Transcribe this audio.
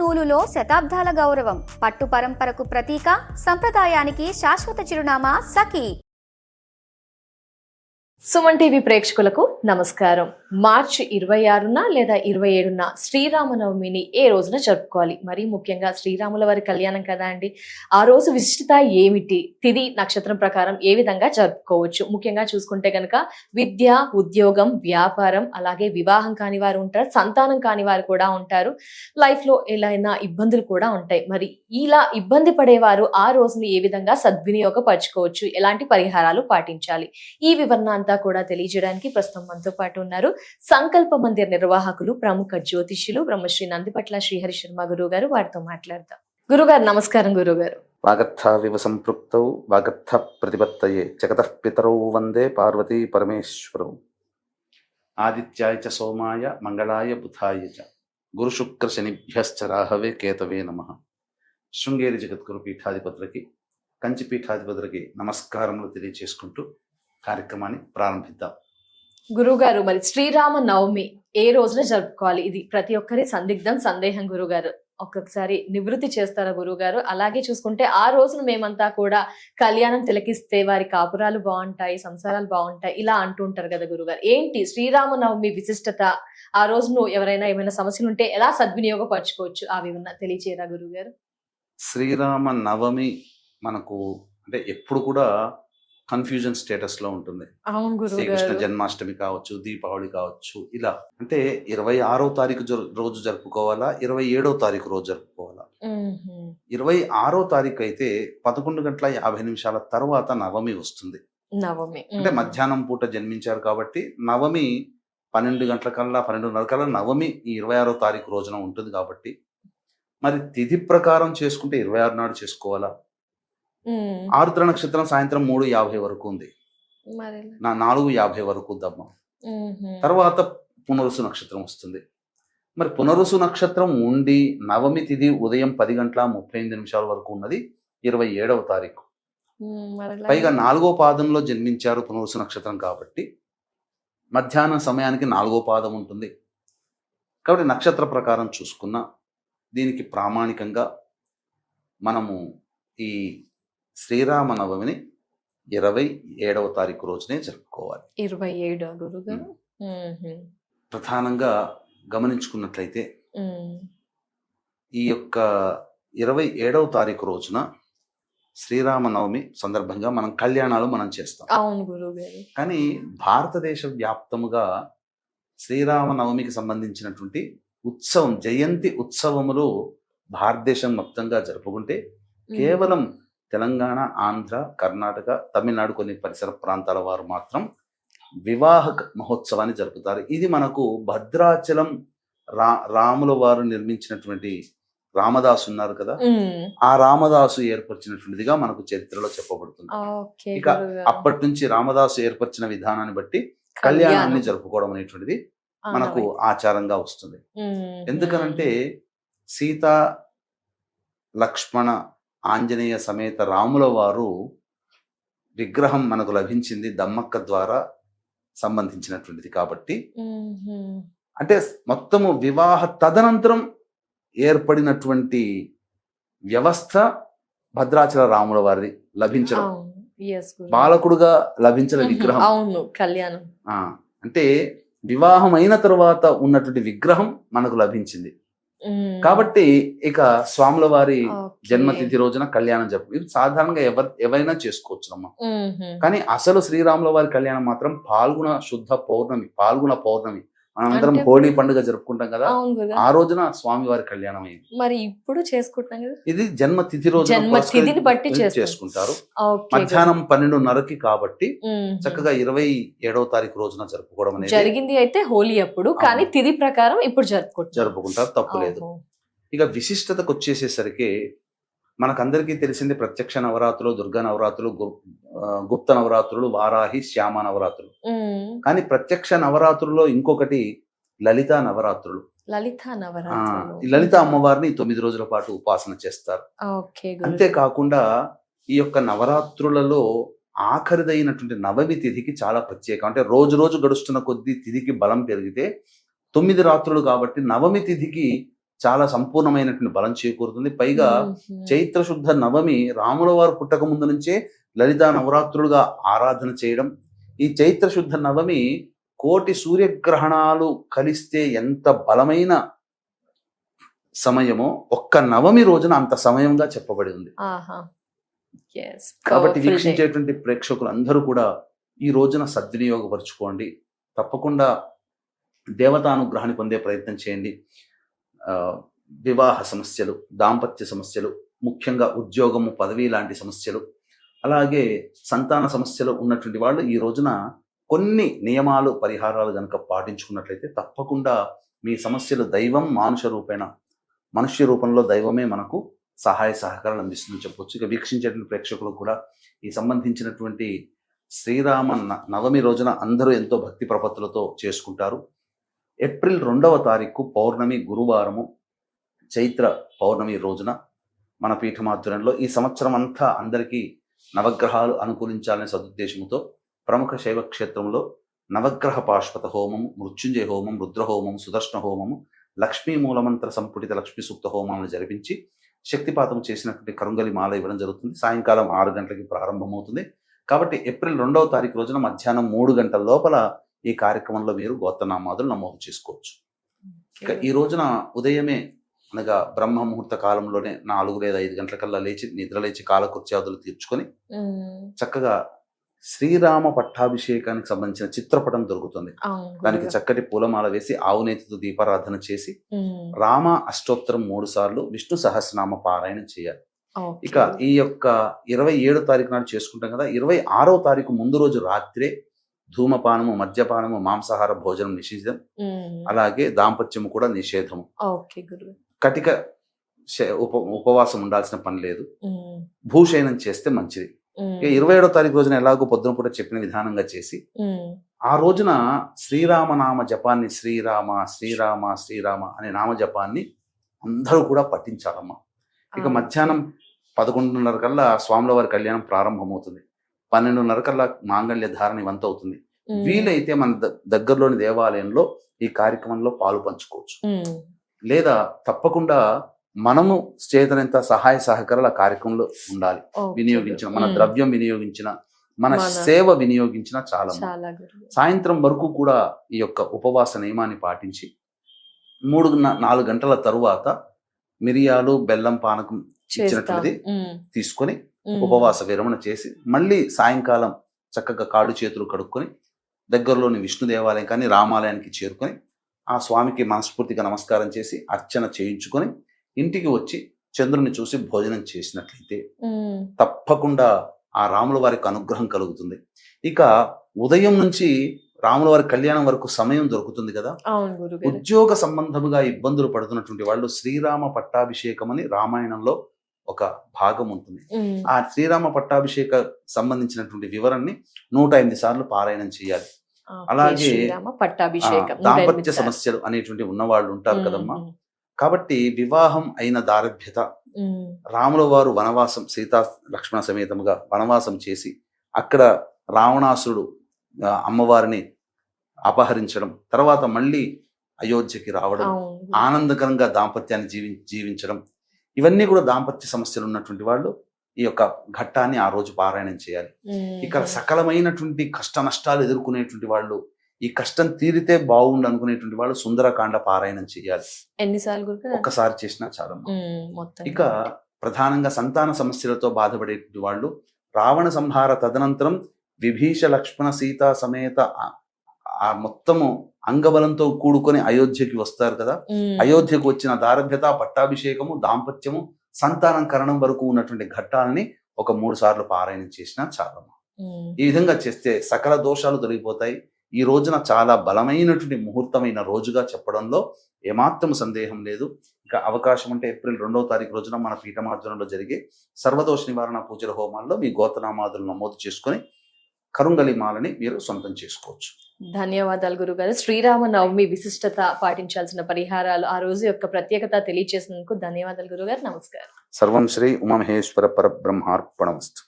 నూలులో శతాబ్దాల గౌరవం, పట్టు పరంపరకు ప్రతీక, సంప్రదాయానికి శాశ్వత చిరునామా సఖీ. సుమన్ టీవీ ప్రేక్షకులకు నమస్కారం. మార్చి 26న లేదా 27న శ్రీరామనవమిని ఏ రోజున జరుపుకోవాలి? మరీ ముఖ్యంగా శ్రీరాముల వారి కళ్యాణం కదా అండి. ఆ రోజు విశిష్టత ఏమిటి? తిథి నక్షత్రం ప్రకారం ఏ విధంగా జరుపుకోవచ్చు? ముఖ్యంగా చూసుకుంటే కనుక విద్య, ఉద్యోగం, వ్యాపారం, అలాగే వివాహం కాని వారు ఉంటారు, సంతానం కాని వారు కూడా ఉంటారు. లైఫ్ లో ఎలా ఇబ్బందులు కూడా ఉంటాయి. మరి ఇలా ఇబ్బంది పడేవారు ఆ రోజుని ఏ విధంగా సద్వినియోగపరచుకోవచ్చు, ఎలాంటి పరిహారాలు పాటించాలి, ఈ వివరణ అంతా కూడా తెలియజేయడానికి ప్రస్తుతం మనతో పాటు ఉన్నారు సంకల్ప మందిర్ నిర్వాహకులు, ప్రముఖ జ్యోతిష్యులు బ్రహ్మశ్రీ నందిపట్ల శ్రీహరి శర్మ గురువు గారు. వారితో మాట్లాడదాం. గురుగారు నమస్కారం. గురుగారు, వాగర్థావివ సంపృక్తౌ వాగర్థ ప్రతిపత్తయే జగతః పితరౌ వందే పార్వతీ పరమేశ్వరౌ. ఆదిత్యాయ చ సోమాయ మంగళాయ బుధాయ చ గురు శుక్ర శనిభ్యశ్చ రాహవే కేతవే నమః. శృంగేరి జగద్గురు పీఠాధిపతులకి, కంచి పీఠాధిపతులకి నమస్కారములు తెలియజేసుకుంటూ కార్యక్రమాన్ని ప్రారంభిద్దాం. గురుగారు, మరి శ్రీరామ నవమి ఏ రోజున జరుపుకోవాలి? ఇది ప్రతి ఒక్కరి సందేహం. గురుగారు, ఒక్కొక్కసారి నివృత్తి చేస్తారా గురుగారు? అలాగే చూసుకుంటే ఆ రోజున మేమంతా కూడా కళ్యాణం తిలకిస్తే వారి కాపురాలు బాగుంటాయి, సంసారాలు బాగుంటాయి, ఇలా అంటుంటారు కదా గురుగారు. ఏంటి శ్రీరామ నవమి విశిష్టత? ఆ రోజును ఎవరైనా ఏమైనా సమస్యలు ఉంటే ఎలా సద్వినియోగపరచుకోవచ్చు, ఆ వివరణ తెలియచేయరా గురుగారు? శ్రీరామ నవమి మనకు అంటే ఎప్పుడు కూడా కన్ఫ్యూజన్ స్టేటస్ లో ఉంటుంది. శ్రీకృష్ణ జన్మాష్టమి కావచ్చు, దీపావళి కావచ్చు, ఇలా అంటే 26వ తారీఖు రోజు జరుపుకోవాలా, 27వ తారీఖు రోజు జరుపుకోవాలా? 26వ తారీఖు అయితే 11:50 తర్వాత నవమి వస్తుంది. నవమి అంటే మధ్యాహ్నం పూట జన్మించారు కాబట్టి నవమి 12 గంటలకల్లా 12:30 కల్లా నవమి ఈ 26వ తారీఖు రోజున ఉంటుంది కాబట్టి మరి తిథి ప్రకారం చేసుకుంటే 26 నాడు చేసుకోవాలా? ఆరుద్ర నక్షత్రం సాయంత్రం 3:50 వరకు ఉంది, 4:50 వరకు దమ్మ. తర్వాత పునరుసు నక్షత్రం వస్తుంది. మరి పునరుసు నక్షత్రం ఉండి నవమి తిథి ఉదయం 10:35 వరకు ఉన్నది 27వ తారీఖు. పైగా 4వ పాదంలో జన్మించారు పునరుసు నక్షత్రం కాబట్టి మధ్యాహ్నం సమయానికి 4వ పాదం ఉంటుంది. కాబట్టి నక్షత్ర ప్రకారం చూసుకున్న దీనికి ప్రామాణికంగా మనము ఈ శ్రీరామ నవమిని 27వ తారీఖు రోజునే జరుపుకోవాలి. 27 గురుగారు. ప్రధానంగా గమనించుకున్నట్లయితే ఈ యొక్క 27వ తారీఖు రోజున శ్రీరామ నవమి సందర్భంగా మనం కళ్యాణాలు చేస్తాం. అవును గురుగారు. కానీ భారతదేశ వ్యాప్తముగా శ్రీరామ నవమికి సంబంధించినటువంటి ఉత్సవం, జయంతి ఉత్సవములు భారతదేశం మొత్తంగా జరుపుకుంటే కేవలం తెలంగాణ, ఆంధ్ర, కర్ణాటక, తమిళనాడు కొన్ని పరిసర ప్రాంతాల వారు మాత్రం వివాహ మహోత్సవాన్ని జరుపుతారు. ఇది మనకు భద్రాచలం రాముల వారు నిర్మించినటువంటి రామదాసు ఉన్నారు కదా, ఆ రామదాసు ఏర్పరిచినటువంటిదిగా మనకు చరిత్రలో చెప్పబడుతుంది. ఇక అప్పటి నుంచి రామదాసు ఏర్పరిచిన విధానాన్ని బట్టి కళ్యాణాన్ని జరుపుకోవడం అనేటువంటిది మనకు ఆచారంగా వస్తుంది. ఎందుకనంటే సీత, లక్ష్మణ, ఆంజనేయ సమేత రాముల వారు విగ్రహం మనకు లభించింది దమ్మక్క ద్వారా సంబంధించినటువంటిది కాబట్టి, అంటే మొత్తము వివాహ తదనంతరం ఏర్పడినటువంటి వ్యవస్థ భద్రాచల రాముల వారి లభించడం, బాలకుడుగా లభించిన విగ్రహం కళ్యాణం. అంటే వివాహం అయిన తర్వాత ఉన్నటువంటి విగ్రహం మనకు లభించింది కాబట్టి ఇక స్వాముల వారి జన్మతిథి రోజున కళ్యాణం జరుపు సాధారణంగా ఎవరైనా చేసుకోవచ్చు అమ్మా. కానీ అసలు శ్రీరాముల వారి కళ్యాణం మాత్రం పాల్గొన శుద్ధ పౌర్ణమి, పాల్గొన పౌర్ణమి మనందరం హోలీ పండుగ జరుపుకుంటాం కదా, ఆ రోజున స్వామి వారి కళ్యాణం అయింది. మరి ఇప్పుడు చేసుకుంటాం కదా, ఇది జన్మతిథి రోజు చేసుకుంటారు. మధ్యాహ్నం 12:30కి కాబట్టి చక్కగా 27వ తారీఖు రోజున జరుపుకోవడం అనేది జరిగింది. అయితే హోలీ అప్పుడు, కానీ తిథి ప్రకారం ఇప్పుడు జరుపుకుంటారు, తప్పు లేదు. ఇక విశిష్టతకు వచ్చేసేసరికి మనకందరికీ తెలిసింది ప్రత్యక్ష నవరాత్రులు, దుర్గా నవరాత్రులు, గుప్త నవరాత్రులు, వారాహి, శ్యామ నవరాత్రులు. కానీ ప్రత్యక్ష నవరాత్రుల్లో ఇంకొకటి లలితా నవరాత్రులు. లలిత అమ్మవారిని 9 రోజుల పాటు ఉపాసన చేస్తారు. అంతేకాకుండా ఈ యొక్క నవరాత్రులలో ఆఖరిదైనటువంటి నవమి తిథికి చాలా ప్రత్యేకం. అంటే రోజు రోజు గడుస్తున్న కొద్దీ తిథికి బలం పెరిగితే 9 రాత్రులు కాబట్టి నవమి తిథికి చాలా సంపూర్ణమైనటువంటి బలం చేకూరుతుంది. పైగా చైత్ర శుద్ధ నవమి రాముల వారు పుట్టక ముందు నుంచే లలితా నవరాత్రులుగా ఆరాధన చేయడం. ఈ చైత్ర శుద్ధ నవమి కోటి సూర్యగ్రహణాలు కలిస్తే ఎంత బలమైన సమయమో ఒక్క నవమి రోజున అంత సమయంగా చెప్పబడి ఉంది. కాబట్టి వీక్షించేటువంటి ప్రేక్షకులు అందరూ కూడా ఈ రోజున సద్వినియోగపరుచుకోండి. తప్పకుండా దేవతానుగ్రహాన్ని పొందే ప్రయత్నం చేయండి. వివాహ సమస్యలు, దాంపత్య సమస్యలు, ముఖ్యంగా ఉద్యోగము, పదవి లాంటి సమస్యలు, అలాగే సంతాన సమస్యలు ఉన్నటువంటి వాళ్ళు ఈ రోజున కొన్ని నియమాలు, పరిహారాలు కనుక పాటించుకున్నట్లయితే తప్పకుండా మీ సమస్యలు దైవం మనుష్య రూపంలో దైవమే మనకు సహాయ సహకారాలు అందిస్తుందని చెప్పొచ్చు. ఇక వీక్షించేటువంటి ప్రేక్షకులు కూడా ఈ సంబంధించినటువంటి శ్రీరామ నవమి రోజున అందరూ ఎంతో భక్తి ప్రపత్తులతో చేసుకుంటారు. ఏప్రిల్ 2వ తారీఖు పౌర్ణమి గురువారము, చైత్ర పౌర్ణమి రోజున మన పీఠమాధ్వర్యంలో ఈ సంవత్సరం అంతా అందరికీ నవగ్రహాలు అనుకూలించాలనే సదుద్దేశంతో ప్రముఖ శైవ క్షేత్రంలో నవగ్రహ పాశ్వత హోమము, మృత్యుంజయ హోమం, రుద్రహోమం, సుదర్శన హోమము, లక్ష్మీ మూలమంత్ర సంపుటిత లక్ష్మీ సూక్త హోమాలను జరిపించి శక్తిపాతం చేసినటువంటి కరుంగలి మాల ఇవ్వడం జరుగుతుంది. సాయంకాలం 6 గంటలకి ప్రారంభమవుతుంది. కాబట్టి ఏప్రిల్ 2వ తారీఖు రోజున మధ్యాహ్నం 3 గంటల లోపల ఈ కార్యక్రమంలో మీరు గోత్రనామాదులు నమోదు చేసుకోవచ్చు. ఇక ఈ రోజున ఉదయమే అనగా బ్రహ్మ ముహూర్త కాలంలోనే 4 లేదా 5 గంటలకల్లా నిద్రలేచి కాలకృత్యాదులు తీర్చుకొని చక్కగా శ్రీరామ పట్టాభిషేకానికి సంబంధించిన చిత్రపటం దొరుకుతుంది. దానికి చక్కటి పూలమాల వేసి ఆవునేతితో దీపారాధన చేసి రామ అష్టోత్తరం 3 సార్లు, విష్ణు సహస్రనామ పారాయణం చేయాలి. ఇక ఈ యొక్క 27వ తారీఖు నాడు చేసుకుంటాం కదా, 26వ తారీఖు ముందు రోజు రాత్రే ధూమపానము, మద్యపానము, మాంసాహార భోజనం నిషేధం, అలాగే దాంపత్యము కూడా నిషేధము. కటిక ఉపవాసం ఉండాల్సిన పని లేదు. భూషయనం చేస్తే మంచిది. 27వ తారీఖు రోజున ఎలాగో పొద్దున కూడా చెప్పిన విధానంగా చేసి ఆ రోజున శ్రీరామనామ జపాన్ని శ్రీరామ శ్రీరామ శ్రీరామ అనే నామ జపాన్ని అందరూ కూడా పఠించాలమ్మా. ఇక మధ్యాహ్నం 11:30 కల్లా స్వాముల వారి కళ్యాణం ప్రారంభమవుతుంది. 12:30 కల్లా మాంగళ్య ధారణ ఇవంతా అవుతుంది. వీలైతే మన దగ్గరలోని దేవాలయంలో ఈ కార్యక్రమంలో పాలు పంచుకోవచ్చు. లేదా తప్పకుండా మనము చేతనంత సహాయ సహకారాలు ఆ కార్యక్రమంలో ఉండాలి. వినియోగించిన మన ద్రవ్యం వినియోగించిన, మన సేవ వినియోగించిన చాలా. సాయంత్రం వరకు కూడా ఈ యొక్క ఉపవాస నియమాన్ని పాటించి 3-4 గంటల తరువాత మిరియాలు, బెల్లం పానకం ఇచ్చినటువంటిది తీసుకొని ఉపవాస విరమణ చేసి మళ్ళీ సాయంకాలం చక్కగా కాడు చేతులు కడుక్కొని దగ్గరలోని విష్ణు దేవాలయం కానీ రామాలయానికి చేరుకొని ఆ స్వామికి మనస్ఫూర్తిగా నమస్కారం చేసి అర్చన చేయించుకొని ఇంటికి వచ్చి చంద్రుని చూసి భోజనం చేసినట్లయితే తప్పకుండా ఆ రాముల వారికి అనుగ్రహం కలుగుతుంది. ఇక ఉదయం నుంచి రాముల వారి కళ్యాణం వరకు సమయం దొరుకుతుంది కదా. ఉద్యోగ సంబంధముగా ఇబ్బందులు పడుతున్నటువంటి వాళ్ళు శ్రీరామ పట్టాభిషేకం అని రామాయణంలో ఒక భాగం ఉంటుంది. ఆ శ్రీరామ పట్టాభిషేక సంబంధించినటువంటి వివరాన్ని 108 సార్లు పారాయణం చేయాలి. అలాగే దాంపత్య సమస్యలు అనేటువంటి ఉన్నవాళ్ళు ఉంటారు కదమ్మా. కాబట్టి వివాహం అయిన దారభ్యత, రాముల వారు వనవాసం సీతా లక్ష్మణ సమేతముగా వనవాసం చేసి అక్కడ రావణాసురుడు అమ్మవారిని అపహరించడం, తర్వాత మళ్ళీ అయోధ్యకి రావడం, ఆనందకరంగా దాంపత్యాన్ని జీవించడం, ఇవన్నీ కూడా దాంపత్య సమస్యలు ఉన్నటువంటి వాళ్ళు ఈ యొక్క ఘట్టాన్ని ఆ రోజు పారాయణం చేయాలి. ఇక్కడ సకలమైనటువంటి కష్ట నష్టాలు ఎదుర్కొనేటువంటి వాళ్ళు, ఈ కష్టం తీరితే బాగుండు అనుకునేటువంటి వాళ్ళు సుందరకాండ పారాయణం చేయాలి. ఎన్నిసార్లు? ఒక్కసారి చేసినా చాలా. ఇక ప్రధానంగా సంతాన సమస్యలతో బాధపడేటువంటి వాళ్ళు రావణ సంహార తదనంతరం విభీష లక్ష్మణ సీతా సమేత ఆ మొత్తము అంగబలంతో కూడుకొని అయోధ్యకి వస్తారు కదా. అయోధ్యకు వచ్చిన దారభ్యత, పట్టాభిషేకము, దాంపత్యము, సంతానం కరణం వరకు ఉన్నటువంటి ఘట్టాలని ఒక 3 సార్లు పారాయణం చేసినా చాలా. ఈ విధంగా చేస్తే సకల దోషాలు తొలగిపోతాయి. ఈ రోజున చాలా బలమైనటువంటి ముహూర్తమైన రోజుగా చెప్పడంలో ఏమాత్రం సందేహం లేదు. ఇక అవకాశం ఉంటే ఏప్రిల్ 2వ తారీఖు రోజున మన పీఠమార్జనంలో జరిగే సర్వదోష నివారణ పూజల హోమాల్లో మీ గోత్రనామాదులు నమోదు చేసుకొని కరుంగలి మాలని మీరు సొంతం చేసుకోవచ్చు. ధన్యవాదాలు గురుగారు. శ్రీరామ నవమి విశిష్టత, పాటించాల్సిన పరిహారాలు, ఆ రోజు యొక్క ప్రత్యేకత తెలియజేసినందుకు ధన్యవాదాలు గురుగారు. నమస్కారం. సర్వం శ్రీ ఉమామహేశ్వర పరబ్రహ్మార్పణమస్తు.